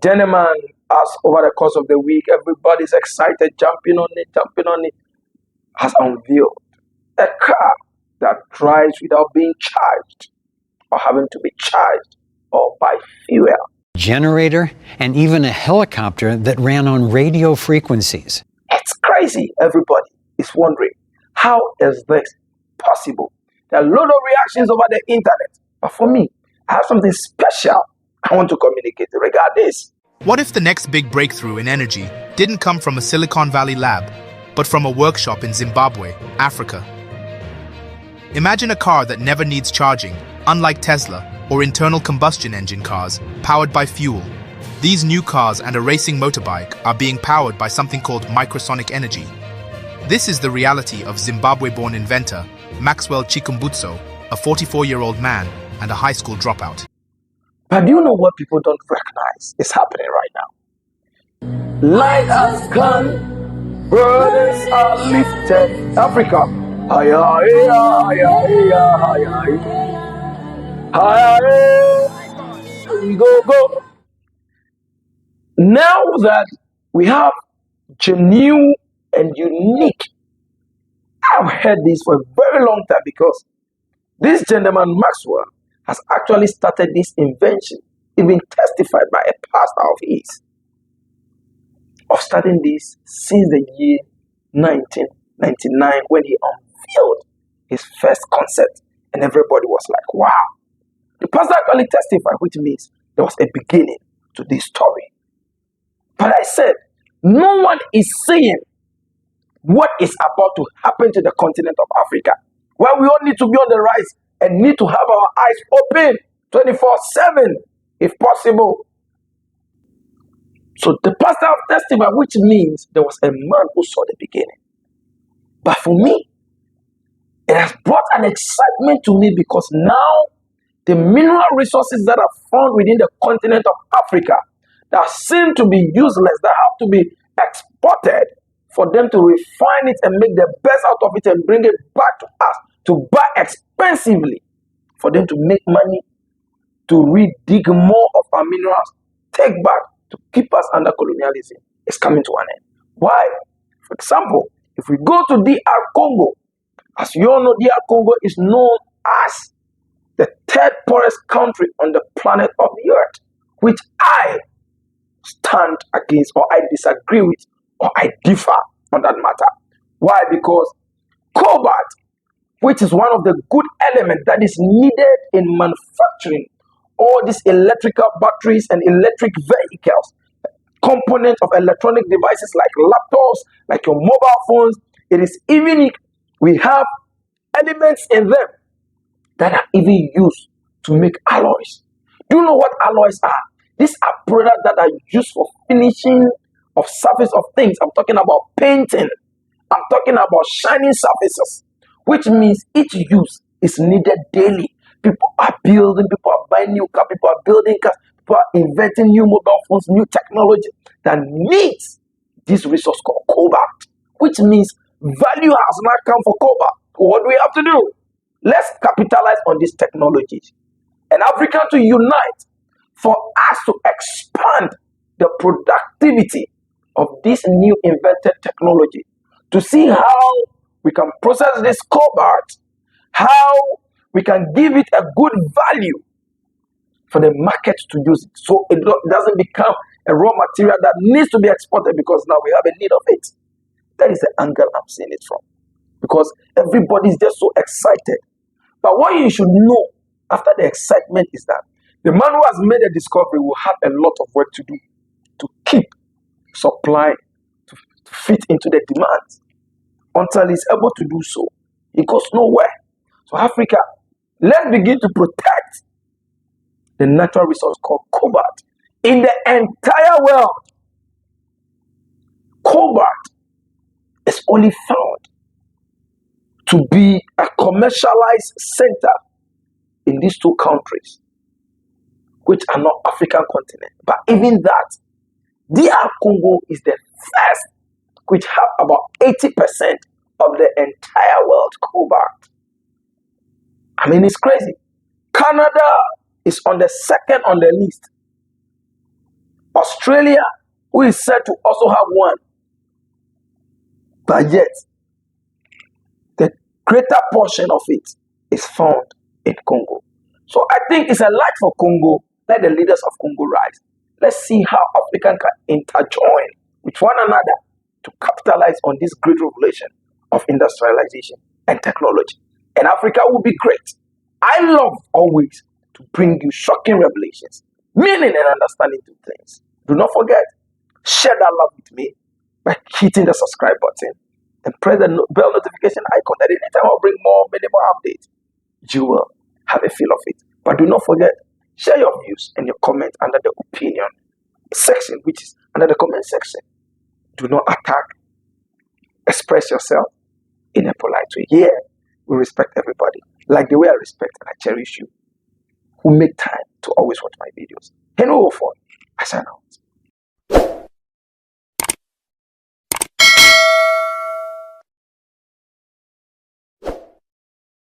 gentleman, as over the course of the week, everybody's excited, jumping on it, has unveiled a car that drives without being charged or having to be charged or buy fuel. Generator, and even a helicopter that ran on radio frequencies. It's crazy. Everybody is wondering, how is this possible? There are a lot of reactions over the internet. But for me, I have something special I want to communicate regarding this. What if the next big breakthrough in energy didn't come from a Silicon Valley lab, but from a workshop in Zimbabwe, Africa? Imagine a car that never needs charging, unlike Tesla or internal combustion engine cars powered by fuel. These new cars and a racing motorbike are being powered by something called microsonic energy. This is the reality of Zimbabwe-born inventor Maxwell Chikumbutso, a 44-year-old man and a high school dropout. But do you know what people don't recognize is happening right now? Light has come, burdens are lifted. Africa, higher, higher, higher, higher, higher. We go. Now that we have genuine and unique, I've heard this for a very long time because this gentleman, Maxwell, has actually started this invention, even testified by a pastor of his, of starting this since the year 1999 when he unveiled his first concept, and everybody was like, wow. The pastor actually testified, which means there was a beginning to this story. But I said, no one is saying what is about to happen to the continent of Africa, where we all need to be on the rise and need to have our eyes open 24/7, if possible. So the pastor of testified, which means there was a man who saw the beginning. But for me, it has brought an excitement to me because now the mineral resources that are found within the continent of Africa that seem to be useless, that have to be exported for them to refine it and make the best out of it and bring it back to us to buy expensively, for them to make money, to re-dig more of our minerals, take back to keep us under colonialism, is coming to an end. Why? For example, if we go to DR Congo, as you all know, DR Congo is known as the third poorest country on the planet of the earth, which I stand against, or I disagree with, or I differ on that matter. Why? Because cobalt, which is one of the good elements that is needed in manufacturing all these electrical batteries and electric vehicles, components of electronic devices like laptops, like your mobile phones. It is even, we have elements in them that are even used to make alloys. Do you know what alloys are? These are products that are used for finishing of surface of things. I'm talking about painting. I'm talking about shining surfaces, which means each use is needed daily. People are building, people are buying new cars, people are building cars, people are inventing new mobile phones, new technology that needs this resource called cobalt, which means value has not come for cobalt. What do we have to do? Let's capitalize on these technologies and Africa to unite for us to expand the productivity of this new invented technology, to see how we can process this cobalt, how we can give it a good value for the market to use it, so it doesn't become a raw material that needs to be exported because now we have a need of it. That is the angle I'm seeing it from, because everybody's just so excited. But what you should know after the excitement is that the man who has made a discovery will have a lot of work to do to keep supply, to fit into the demand. Until he's able to do so, he goes nowhere. So Africa, let's begin to protect the natural resource called cobalt. In the entire world, cobalt is only found to be a commercialized center in these two countries, which are not African continent. But even that, DR Congo is the first, which have about 80% of the entire world cobalt. I mean, it's crazy. Canada is on the second on the list. Australia, who is said to also have one, but yet the greater portion of it is found in Congo. So I think it's a light for Congo. Let the leaders of Congo rise. Let's see how Africa can interjoin with one another to capitalize on this great revolution of industrialization and technology. And Africa will be great. I love always to bring you shocking revelations, meaning and understanding to things. Do not forget, share that love with me by hitting the subscribe button and press the bell notification icon that anytime I bring more minimal updates, you will have a feel of it. But do not forget, share your views and your comments under the opinion section, which is under the comment section. Do not attack. Express yourself in a polite way. Here, we respect everybody, like the way I respect and I cherish you, who make time to always watch my videos. Henry Wolford, I sign out.